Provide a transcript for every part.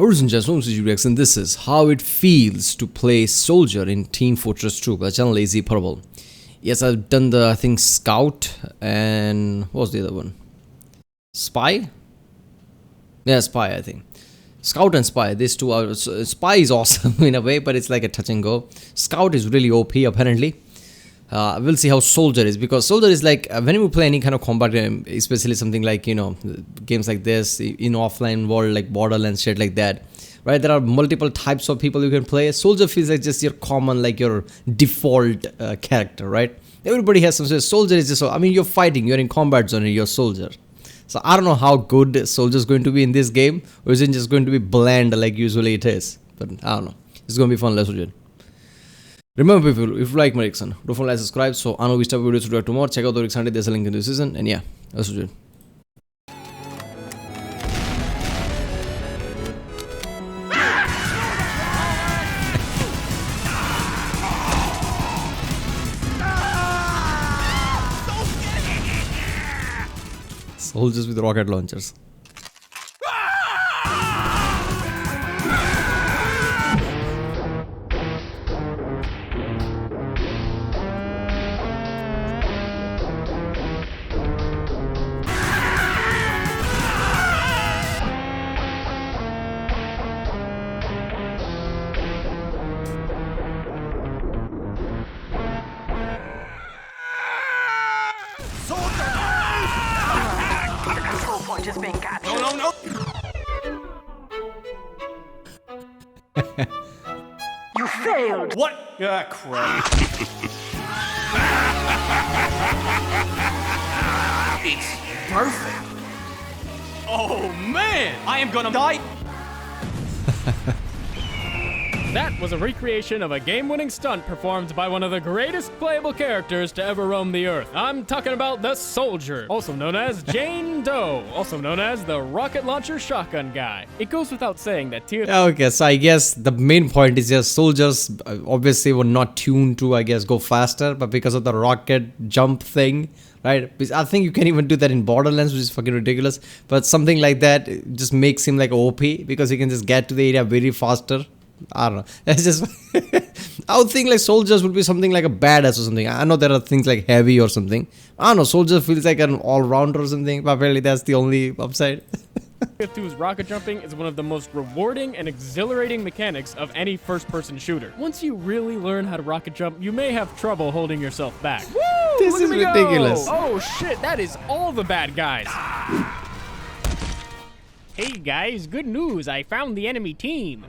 Ladies and gentlemen, and this is how it feels to play soldier in Team Fortress 2 by channel LazyPurple. Yes, I've done the, I think, Scout and what was the other one? Spy? Yeah, Spy, I think. Scout and Spy, these two are... Spy is awesome in a way, but it's like a touch and go. Scout is really OP apparently. We'll see how Soldier is, because Soldier is like when you play any kind of combat game, especially something like, you know, games like this in offline world like Borderlands, shit like that, right? There are multiple types of people you can play. Soldier feels like just your common, like your default character, right? Everybody has some. Soldier is just, I mean, you're fighting, you're in combat zone, and you're Soldier. So I don't know how good Soldier is going to be in this game, or is it just going to be bland like usually it is? But I don't know. It's going to be fun, let's do it. Remember people, if you like my reaction, don't forget to subscribe so I know we start videos to do tomorrow. Check out the reaction, there's a link in the description, and yeah, let's do it. Soldiers with rocket launchers. Just being captured. No. You failed. What? Crap. It's perfect. Oh man, I am gonna die. That was a recreation of a game-winning stunt performed by one of the greatest playable characters to ever roam the earth. I'm talking about the Soldier, also known as Jane Doe, also known as the rocket launcher shotgun guy. It goes without saying that tier... Okay, so I guess the main point is just soldiers obviously were not tuned to, I guess, go faster, but because of the rocket jump thing, right? Because I think you can even do that in Borderlands, which is fucking ridiculous, but something like that just makes him like OP because he can just get to the area very faster. I don't know. It's just I would think like soldiers would be something like a badass or something. I know there are things like heavy or something. I don't know. Soldier feels like an all-rounder or something. But apparently that's the only upside. TF2's rocket jumping is one of the most rewarding and exhilarating mechanics of any first-person shooter. Once you really learn how to rocket jump, you may have trouble holding yourself back. Woo! This is ridiculous. Oh shit! That is all the bad guys. Hey guys, good news! I found the enemy team.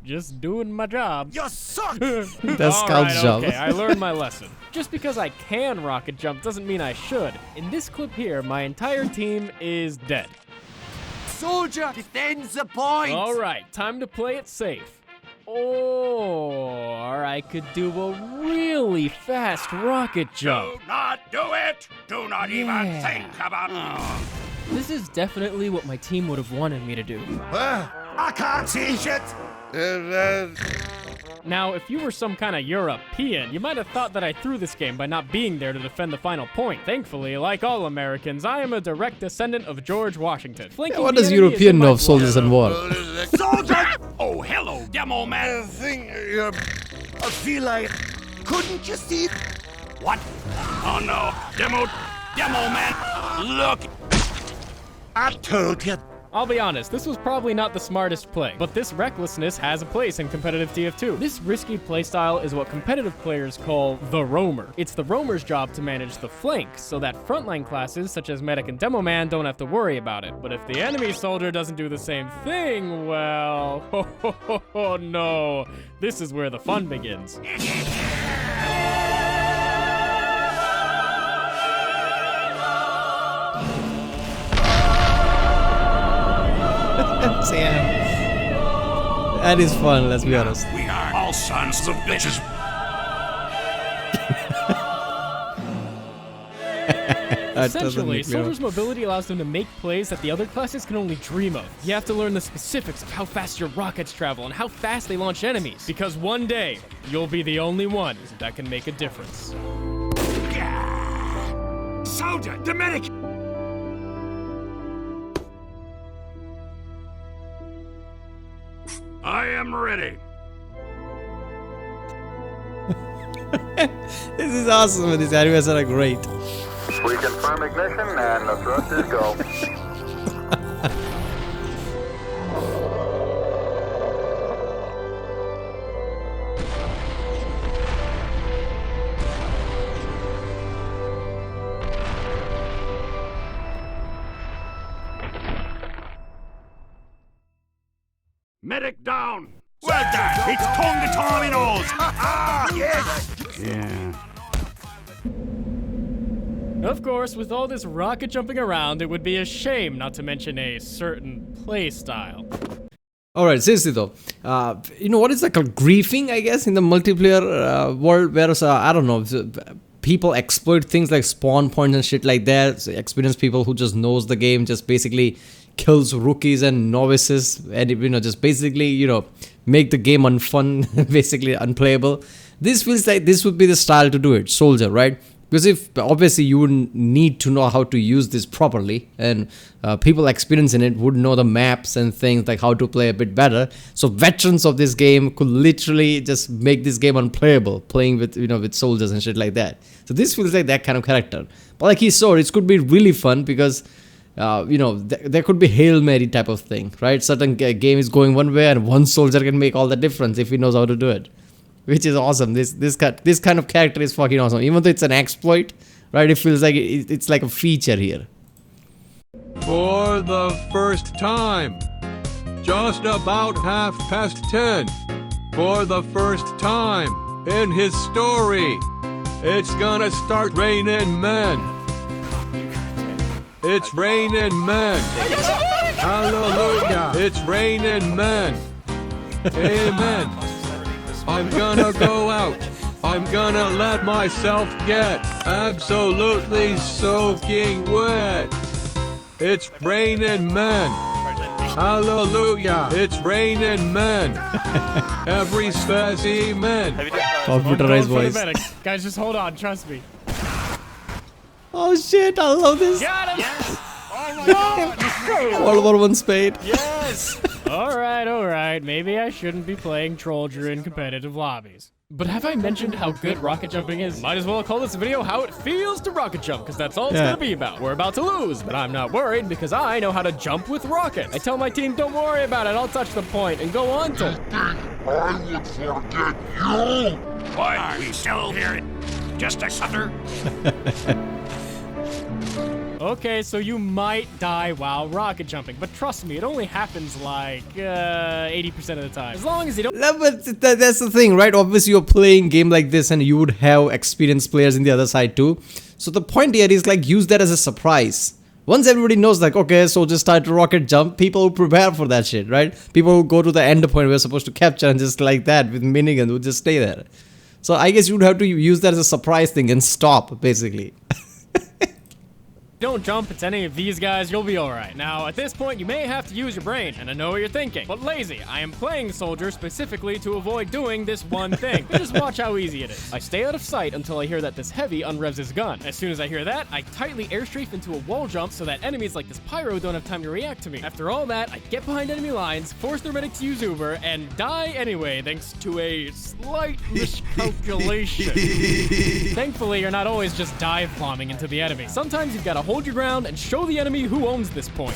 Just doing my job. You suck! That's Scout's job. Okay, I learned my lesson. Just because I can rocket jump doesn't mean I should. In this clip here, my entire team is dead. Soldier defends the point! Alright, time to play it safe. Or I could do a really fast rocket jump. Do not do it! Do not even think about it! This is definitely what my team would have wanted me to do. I can't see shit! Now, if you were some kind of European, you might have thought that I threw this game by not being there to defend the final point. Thankfully, like all Americans, I am a direct descendant of George Washington. Yeah, what does European know of soldiers and war? Soldier! Oh, hello, demo man! I feel like... Couldn't you see... What? Oh no, demo man! Look! I told you. I'll be honest, this was probably not the smartest play, but this recklessness has a place in competitive TF2. This risky playstyle is what competitive players call the roamer. It's the roamer's job to manage the flank, so that frontline classes such as medic and demo man don't have to worry about it. But if the enemy soldier doesn't do the same thing, well, oh no, this is where the fun begins. Damn. That is fun, let's be honest. We are all sons of bitches. Essentially, Soldier's mobility allows them to make plays that the other classes can only dream of. You have to learn the specifics of how fast your rockets travel and how fast they launch enemies. Because one day, you'll be the only one that can make a difference. Soldier, the medic! am ready. This is awesome. These animations are great. We confirm ignition and the thrusters go. Medic down. Well done. It's Tonga Terminals. Yes. Yeah. Of course, with all this rocket jumping around, it would be a shame not to mention a certain play style. Alright, seriously though, you know what is like a griefing, I guess, in the multiplayer world, whereas, I don't know, people exploit things like spawn points and shit like that. So experienced people who just knows the game just basically kills rookies and novices and, you know, just basically, you know, make the game unfun, basically unplayable. This feels like this would be the style to do it, Soldier, right? Because if obviously you would need to know how to use this properly, and people experiencing it would know the maps and things like how to play a bit better. So veterans of this game could literally just make this game unplayable, playing with, you know, with soldiers and shit like that. So this feels like that kind of character. But like he saw, it could be really fun because you know, there could be Hail Mary type of thing, right? Certain game is going one way and one soldier can make all the difference if he knows how to do it. Which is awesome. This kind of character is fucking awesome. Even though it's an exploit, right? It feels like it's like a feature here. For the first time, just about 10:30. For the first time in his story, it's gonna start raining men. It's raining men. Hallelujah. It's raining men. Amen. I'm gonna go out. I'm gonna let myself get absolutely soaking wet. It's raining men. Hallelujah. It's raining men. Every specimen. Computerized voice. Guys, just hold on. Trust me. Oh shit, I love this. Got him! Yes. Oh my God. World War I Spade. Yes. Alright. Maybe I shouldn't be playing Trolldier in competitive lobbies. But have I mentioned how good rocket jumping is? Might as well call this video How It Feels to Rocket Jump, because that's all it's gonna be about. We're about to lose, but I'm not worried because I know how to jump with rockets. I tell my team, don't worry about it, I'll touch the point and go on to... I would forget you. Why, we still hear it. Just a sutter. Okay, so you might die while rocket jumping, but trust me, it only happens like 80% of the time. As long as you don't... No, but that's the thing, right? Obviously, you're playing game like this and you would have experienced players in the other side too. So the point here is like use that as a surprise. Once everybody knows like, okay, so just start to rocket jump, people will prepare for that shit, right? People will go to the end point we're supposed to capture and just like that with minigun would just stay there. So I guess you'd have to use that as a surprise thing and stop, basically. Don't jump, it's any of these guys, you'll be alright. Now, at this point, you may have to use your brain, and I know what you're thinking. But Lazy, I am playing Soldier specifically to avoid doing this one thing. Just watch how easy it is. I stay out of sight until I hear that this heavy unrevs his gun. As soon as I hear that, I tightly airstrafe into a wall jump so that enemies like this pyro don't have time to react to me. After all that, I get behind enemy lines, force their medic to use Uber, and die anyway thanks to a slight miscalculation. Thankfully, you're not always just dive bombing into the enemy. Sometimes you've got to hold your ground and show the enemy who owns this point.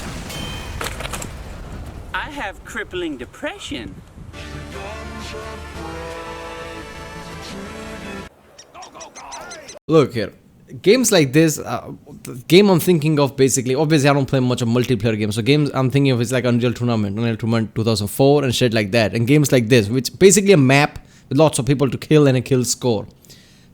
I have crippling depression. Look here, games like this, the game I'm thinking of basically, obviously I don't play much of multiplayer games, so games I'm thinking of is like Unreal Tournament 2004 and shit like that, and games like this, which basically a map with lots of people to kill and a kill score.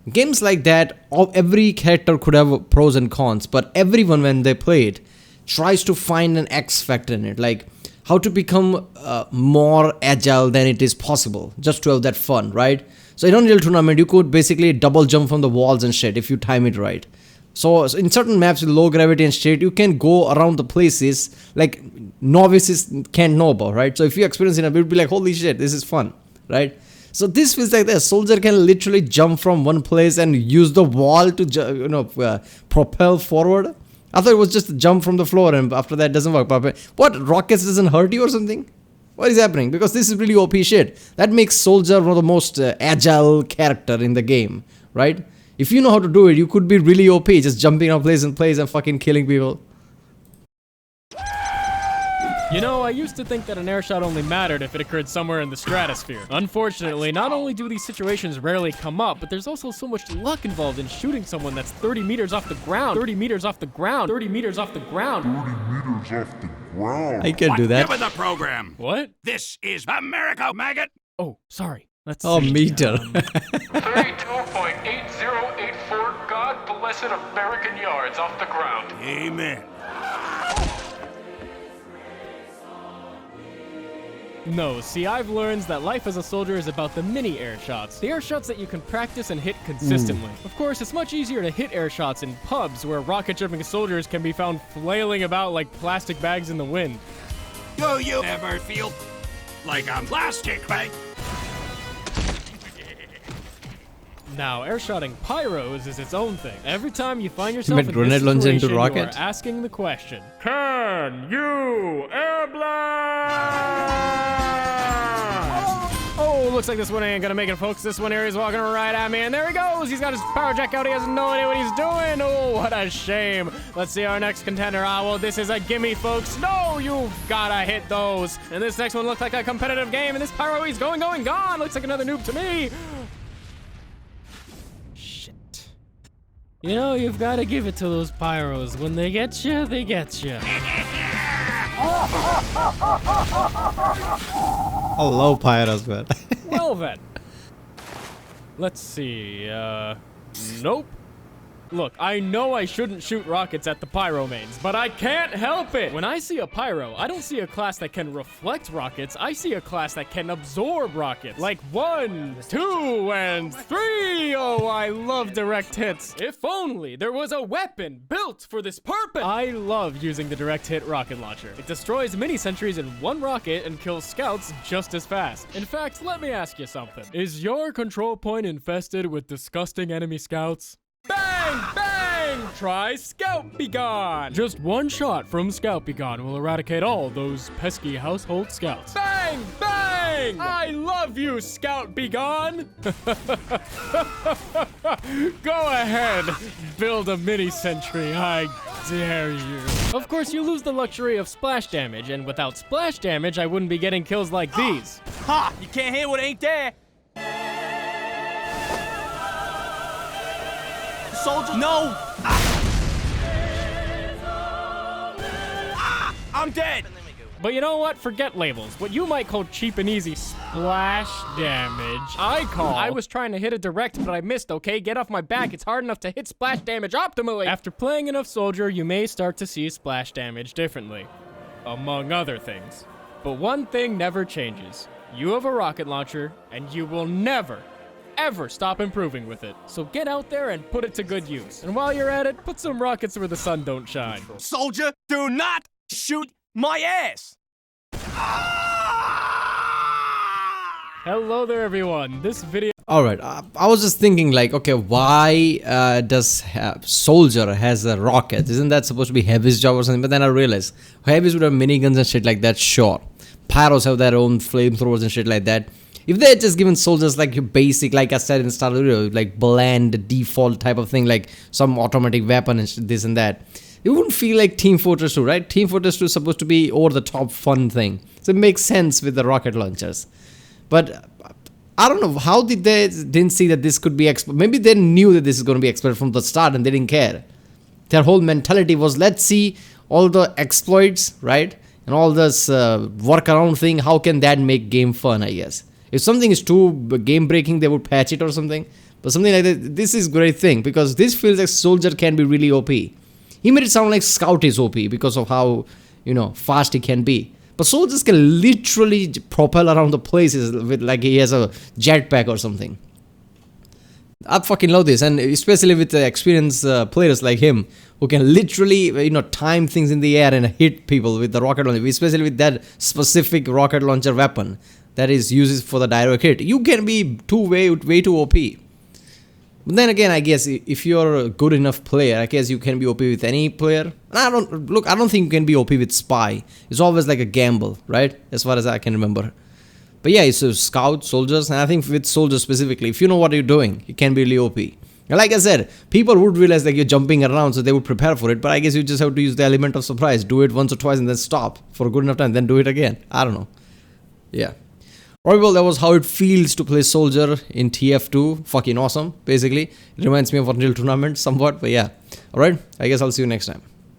Games like that, every character could have pros and cons, but everyone when they play it tries to find an X factor in it, like how to become more agile than it is possible, just to have that fun, right? So in Unreal Tournament, you could basically double jump from the walls and shit if you time it right. So in certain maps with low gravity and shit, you can go around the places like novices can't know about, right? So if you experience it, you'll be like, holy shit, this is fun, right? So this feels like this. Soldier can literally jump from one place and use the wall to, propel forward. I thought it was just a jump from the floor, and after that it doesn't work. But what, rockets doesn't hurt you or something? What is happening? Because this is really OP shit. That makes Soldier one of the most agile character in the game, right? If you know how to do it, you could be really OP, just jumping on place and fucking killing people. You know, I used to think that an air shot only mattered if it occurred somewhere in the stratosphere. Unfortunately, not only do these situations rarely come up, but there's also so much luck involved in shooting someone that's 30 meters off the ground, 30 meters off the ground, 30 meters off the ground. 30 meters off the ground. I can do that. Give it the program. What? This is America, maggot. Oh, sorry. Let's Oh, see. meter. 32.8084 God blessed American yards off the ground. Amen. No, see, I've learned that life as a soldier is about the mini air shots. The air shots that you can practice and hit consistently. Of course, it's much easier to hit air shots in pubs where rocket jumping soldiers can be found flailing about like plastic bags in the wind. Do you ever feel like a plastic bag? Now, airshotting pyros is its own thing. Every time you find yourself Make in grenade this launcher into situation, you rocket? are asking the question, can you air blast? Oh, looks like this one ain't gonna make it, folks. This one here is walking right at me, and there he goes. He's got his power jack out. He has no idea what he's doing. Oh, what a shame. Let's see our next contender. Ah, well, this is a gimme, folks. No, you've gotta hit those. And this next one looked like a competitive game, and this pyro, he's going, gone. Looks like another noob to me. You know, you've got to give it to those pyros. When they get you, they get you. I love pyros, man. Well then. Let's see, nope. Look, I know I shouldn't shoot rockets at the pyro mains, but I can't help it! When I see a pyro, I don't see a class that can reflect rockets, I see a class that can absorb rockets. Like 1, 2, and 3! Oh, I love direct hits. If only there was a weapon built for this purpose! I love using the direct hit rocket launcher. It destroys mini sentries in one rocket and kills scouts just as fast. In fact, let me ask you something. Is your control point infested with disgusting enemy scouts? Bang! Bang! Try Scout Be Gone! Just one shot from Scout Be Gone will eradicate all those pesky household scouts. Bang! Bang! I love you, Scout Be Gone! Go ahead, build a mini sentry, I dare you. Of course, you lose the luxury of splash damage, and without splash damage, I wouldn't be getting kills like these. Ha! You can't hit what ain't there. Soldier, no! I'm dead! But you know what? Forget labels. What you might call cheap and easy splash damage, I was trying to hit a direct, but I missed, okay? Get off my back. It's hard enough to hit splash damage optimally. After playing enough Soldier, you may start to see splash damage differently, among other things. But one thing never changes. You have a rocket launcher, and you will never, ever stop improving with it. So get out there and put it to good use. And while you're at it, put some rockets where the sun don't shine. Soldier, do not shoot my ass! Hello there, everyone. This video... Alright, I was just thinking like, okay, why does Soldier has a rocket? Isn't that supposed to be Heavy's job or something? But then I realized, Heavy's would have miniguns and shit like that, sure. Pyros have their own flamethrowers and shit like that. If they had just given soldiers like your basic, like I said in the start of the video, like bland default type of thing, like some automatic weapon and this and that, it wouldn't feel like Team Fortress 2, right? Team Fortress 2 is supposed to be over the top fun thing. So it makes sense with the rocket launchers. But I don't know, how did they didn't see that this could be, maybe they knew that this is going to be exploited from the start and they didn't care. Their whole mentality was, let's see all the exploits, right? And all this workaround thing, how can that make game fun, I guess. If something is too game-breaking, they would patch it or something. But something like that, this is a great thing. Because this feels like Soldier can be really OP. He made it sound like Scout is OP because of how, you know, fast he can be. But Soldiers can literally propel around the places with like he has a jetpack or something. I fucking love this. And especially with the experienced players like him, who can literally, you know, time things in the air and hit people with the rocket launcher. Especially with that specific rocket launcher weapon that is used for the direct hit. You can be way too OP. But then again, I guess if you're a good enough player, I guess you can be OP with any player. I don't think you can be OP with Spy. It's always like a gamble, right? As far as I can remember. But yeah, it's Scout, Soldiers, and I think with Soldiers specifically, if you know what you're doing, it can be really OP. And like I said, people would realize like you're jumping around, so they would prepare for it. But I guess you just have to use the element of surprise. Do it once or twice and then stop for a good enough time, then do it again. I don't know. Yeah. Alright, well, that was how it feels to play Soldier in TF2. Fucking awesome, basically. It reminds me of Unreal Tournament somewhat, but yeah. Alright, I guess I'll see you next time.